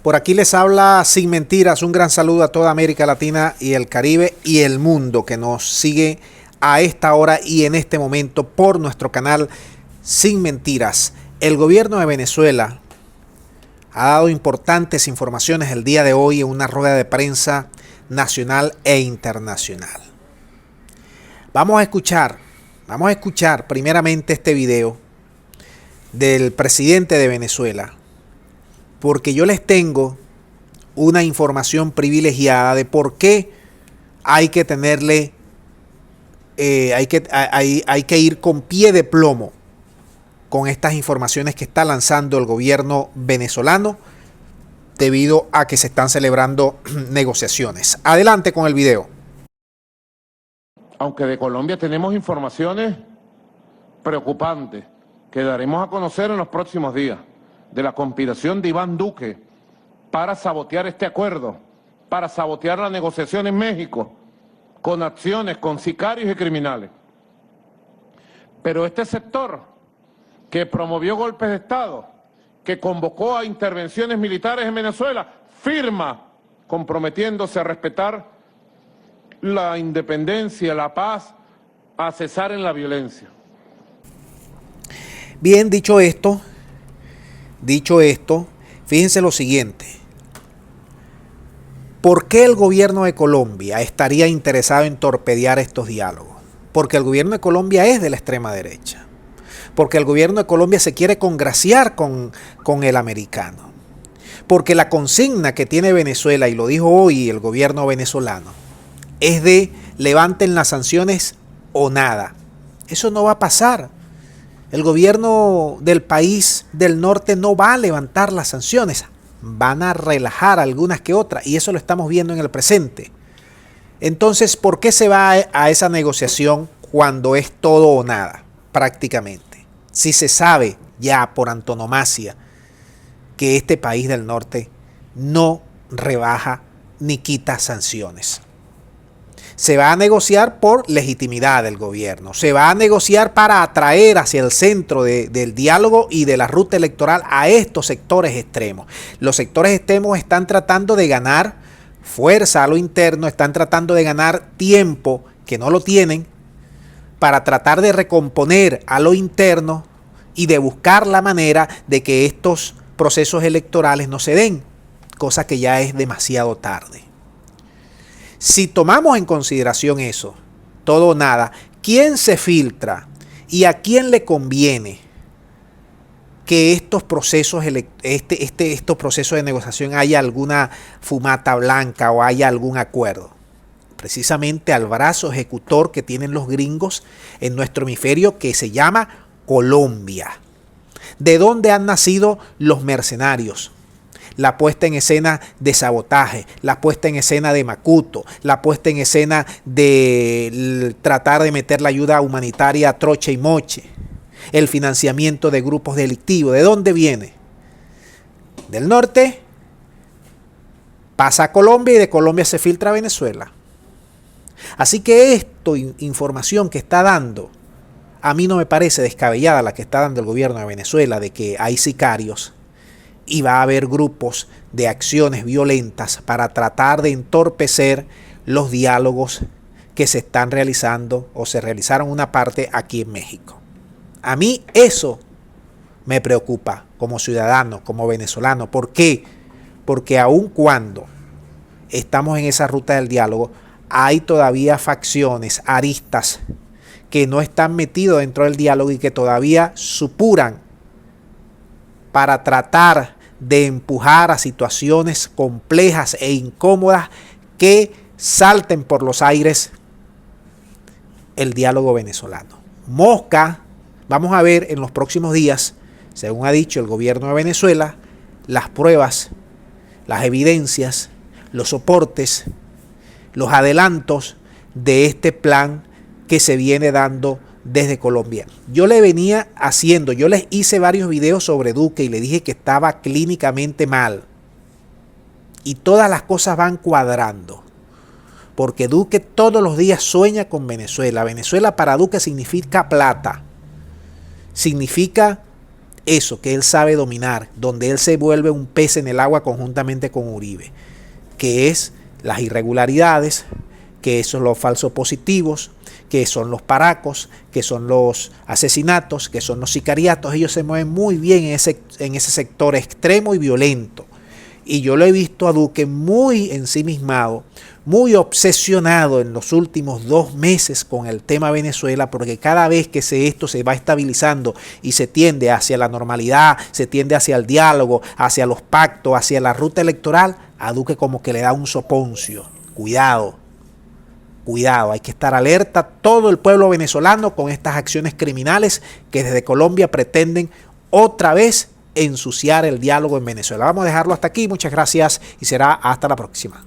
Por aquí les habla Sin Mentiras. Un gran saludo a toda América Latina y el Caribe y el mundo que nos sigue a esta hora y en este momento por nuestro canal Sin Mentiras. El gobierno de Venezuela ha dado importantes informaciones el día de hoy en una rueda de prensa nacional e internacional. Vamos a escuchar primeramente este video del presidente de Venezuela, porque yo les tengo una información privilegiada de por qué hay que tenerle, hay que ir con pie de plomo con estas informaciones que está lanzando el gobierno venezolano debido a que se están celebrando negociaciones. Adelante con el video. Aunque de Colombia tenemos informaciones preocupantes que daremos a conocer en los próximos días, de la conspiración de Iván Duque para sabotear este acuerdo, para sabotear la negociación en México, con acciones, con sicarios y criminales. Pero este sector que promovió golpes de Estado, que convocó a intervenciones militares en Venezuela, firma comprometiéndose a respetar la independencia, la paz, a cesar en la violencia. Bien, dicho esto, fíjense lo siguiente. ¿Por qué el gobierno de Colombia estaría interesado en torpedear estos diálogos? Porque el gobierno de Colombia es de la extrema derecha. Porque el gobierno de Colombia se quiere congraciar con el americano. Porque la consigna que tiene Venezuela, y lo dijo hoy el gobierno venezolano, es de levanten las sanciones o nada. Eso no va a pasar. El gobierno del país del norte no va a levantar las sanciones. Van a relajar algunas que otras, y eso lo estamos viendo en el presente. Entonces, ¿por qué se va a esa negociación cuando es todo o nada? Prácticamente. Si se sabe ya por antonomasia que este país del norte no rebaja ni quita sanciones. Se va a negociar por legitimidad del gobierno. Se va a negociar para atraer hacia el centro del diálogo y de la ruta electoral a estos sectores extremos. Los sectores extremos están tratando de ganar fuerza a lo interno, están tratando de ganar tiempo que no lo tienen para tratar de recomponer a lo interno y de buscar la manera de que estos procesos electorales no se den, cosa que ya es demasiado tarde. Si tomamos en consideración eso, todo o nada, ¿quién se filtra y a quién le conviene que estos procesos, estos procesos de negociación haya alguna fumata blanca o haya algún acuerdo? Precisamente al brazo ejecutor que tienen los gringos en nuestro hemisferio, que se llama Colombia. ¿De dónde han nacido los mercenarios? La puesta en escena de sabotaje, la puesta en escena de Macuto, la puesta en escena de tratar de meter la ayuda humanitaria a troche y moche, el financiamiento de grupos delictivos. ¿De dónde viene? Del norte, pasa a Colombia y de Colombia se filtra a Venezuela. Así que información que está dando, a mí no me parece descabellada la que está dando el gobierno de Venezuela, de que hay sicarios y va a haber grupos de acciones violentas para tratar de entorpecer los diálogos que se están realizando o se realizaron una parte aquí en México. A mí eso me preocupa como ciudadano, como venezolano. ¿Por qué? Porque aun cuando estamos en esa ruta del diálogo, hay todavía facciones, aristas, que no están metidos dentro del diálogo y que todavía supuran para tratar de empujar a situaciones complejas e incómodas que salten por los aires el diálogo venezolano. Mosca, vamos a ver en los próximos días, según ha dicho el gobierno de Venezuela, las pruebas, las evidencias, los soportes, los adelantos de este plan que se viene dando desde Colombia. Yo les hice varios videos sobre Duque y le dije que estaba clínicamente mal. Y todas las cosas van cuadrando. Porque Duque todos los días sueña con Venezuela. Venezuela para Duque significa plata. Significa eso que él sabe dominar, donde él se vuelve un pez en el agua conjuntamente con Uribe, que es las irregularidades, que son los falsos positivos, que son los paracos, que son los asesinatos, que son los sicariatos. Ellos se mueven muy bien en ese sector extremo y violento. Y yo lo he visto a Duque muy ensimismado, muy obsesionado en los últimos 2 meses con el tema Venezuela, porque cada vez que esto se va estabilizando y se tiende hacia la normalidad, se tiende hacia el diálogo, hacia los pactos, hacia la ruta electoral, a Duque como que le da un soponcio. Cuidado, cuidado, hay que estar alerta todo el pueblo venezolano con estas acciones criminales que desde Colombia pretenden otra vez ensuciar el diálogo en Venezuela. Vamos a dejarlo hasta aquí, muchas gracias y será hasta la próxima.